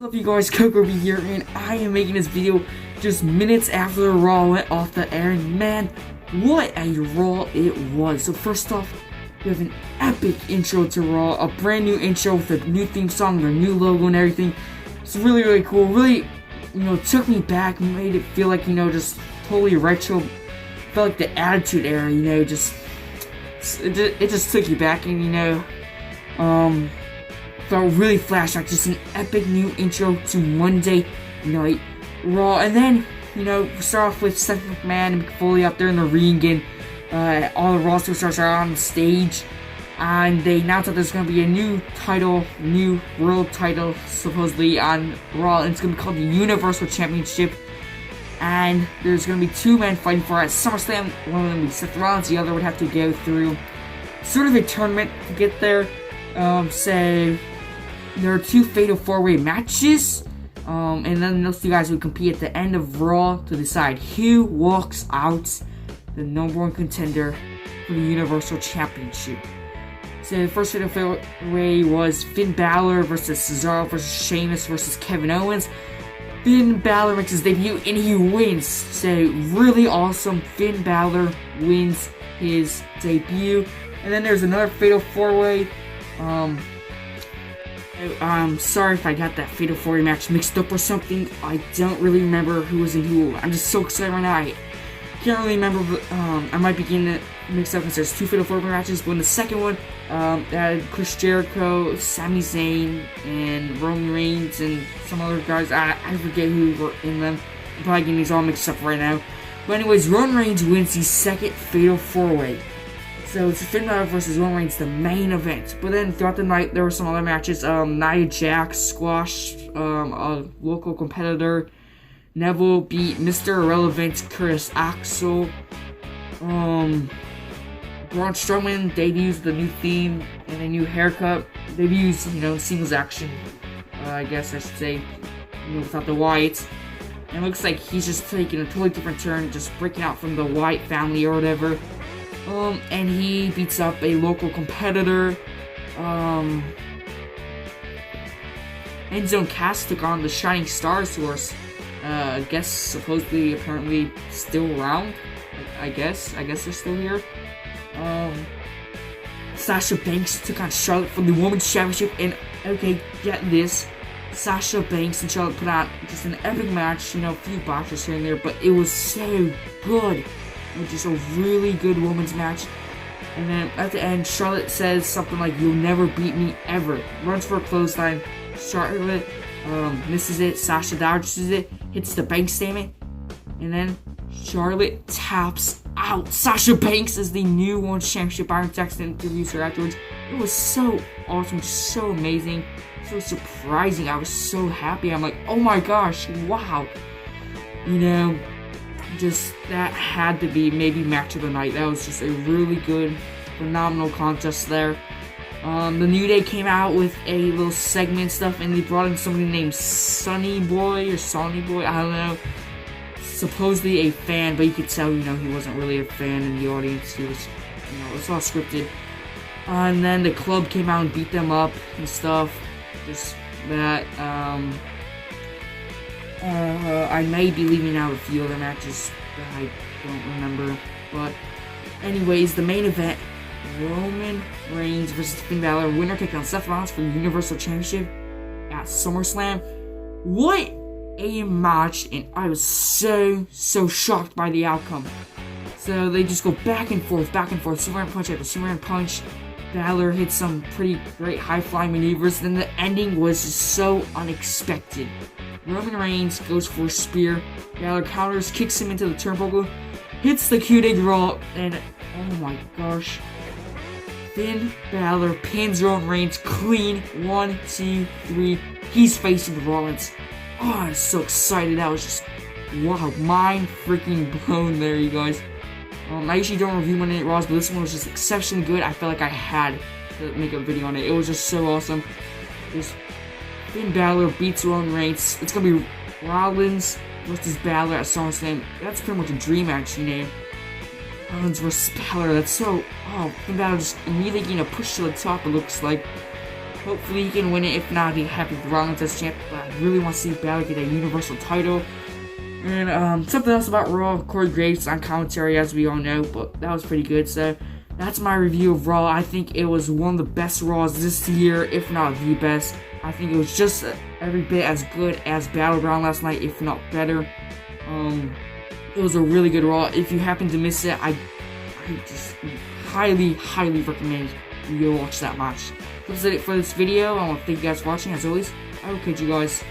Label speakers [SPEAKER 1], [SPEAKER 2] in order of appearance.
[SPEAKER 1] What's up, you guys? Coco be here, and I am making this video just minutes after the Raw went off the air, and man, what a Raw it was. So first off, we have an epic intro to Raw, a brand new intro with a new theme song, their new logo and everything. It's really cool. Really, took me back, made it feel like, just totally retro. Felt like the Attitude Era, it just took you back, and felt really flashback, just an epic new intro to Monday Night Raw. And then, we start off with Stephanie McMahon and McFoley out there in the ring, and all the Raw superstars are on the stage, and they announced that there's going to be a new world title, supposedly, on Raw, and it's going to be called the Universal Championship. And there's going to be two men fighting for it at SummerSlam. One of them would be Seth Rollins, the other would have to go through sort of a tournament to get there. So there are two fatal four-way matches, and then those two guys would compete at the end of Raw to decide who walks out the number one contender for the Universal Championship. So the first fatal four-way was Finn Bálor versus Cesaro versus Sheamus versus Kevin Owens. Finn Bálor makes his debut and he wins. So really awesome. Finn Bálor wins his debut. And then there's another fatal four-way. I'm sorry if I got that fatal four-way match mixed up or something. I don't really remember who was in who. I'm just so excited right now. I can't really remember, but I might be getting it mixed up because there's two fatal four-way matches. But in the second one, had Chris Jericho, Sami Zayn, and Roman Reigns, and some other guys. I forget who were in them. I'm probably getting these all mixed up right now. But anyways, Roman Reigns wins the second fatal four-way. So it's Finn Balor versus Roman Reigns, the main event. But then throughout the night, there were some other matches. Nia Jax squashed a local competitor. Neville beat Mr. Irrelevant, Curtis Axel. Braun Strowman debuts the new theme and a new haircut. Debuts, singles action, I guess I should say, without the Wyatts. And it looks like he's just taking a totally different turn, just breaking out from the Wyatt family or whatever. And he beats up a local competitor. Enzo and Cass took on the Shining Stars, who are, I guess, supposedly, apparently, still around. I guess they're still here. Sasha Banks took on Charlotte for the Women's Championship, and, okay, get this. Sasha Banks and Charlotte put out just an epic match, a few botches here and there, but it was so good. Which is a really good women's match. And then at the end, Charlotte says something like, "You'll never beat me ever." Runs for a clothesline. Charlotte misses it. Sasha dodges it. Hits the Banks statement. And then Charlotte taps out. Sasha Banks is the new Women's Championship. Byron Saxton interviews her afterwards. It was so awesome, so amazing, so surprising. I was so happy. I'm like, oh my gosh, wow. Just that had to be maybe match of the night. That was just a really good, phenomenal contest there. The New Day came out with a little segment stuff, and they brought in somebody named Sonny Boy, I don't know. Supposedly a fan, but you could tell, he wasn't really a fan in the audience. He was, it's all scripted. And then the Club came out and beat them up and stuff. Just that, I may be leaving out a few other matches that I don't remember. But anyways, the main event, Roman Reigns versus Finn Balor. Winner taking on Seth Rollins for the Universal Championship at SummerSlam. What a match, and I was so shocked by the outcome. So they just go back and forth, Superman punch after Superman punch. Balor hit some pretty great high-flying maneuvers, then the ending was just so unexpected. Roman Reigns goes for a spear. Balor counters, kicks him into the turnbuckle, hits the coup de grace, and oh my gosh. Finn Balor pins Roman Reigns clean. 1, 2, 3. He's facing Rollins. Oh, I was so excited. That was just, wow, mind freaking blown there, you guys. I usually don't review Monday Night Raws, but this one was just exceptionally good. I felt like I had to make a video on it. It was just so awesome. Finn Balor beats Roman Reigns. It's gonna be Rollins versus Balor at SummerSlam. That's pretty much a dream match, Rollins versus Balor. That's so. Oh, Finn Balor just immediately getting a push to the top, it looks like. Hopefully he can win it. If not, I'd be happy with Rollins as champ. But I really want to see Bálor get a Universal title. And something else about Raw, Corey Graves on commentary, as we all know, but that was pretty good. So that's my review of Raw. I think it was one of the best Raws this year, if not the best. I think it was just every bit as good as Battleground last night, if not better. It was a really good Raw. If you happen to miss it, I just highly recommend you go watch that match. So that's it for this video. I want to thank you guys for watching. As always, I will catch you guys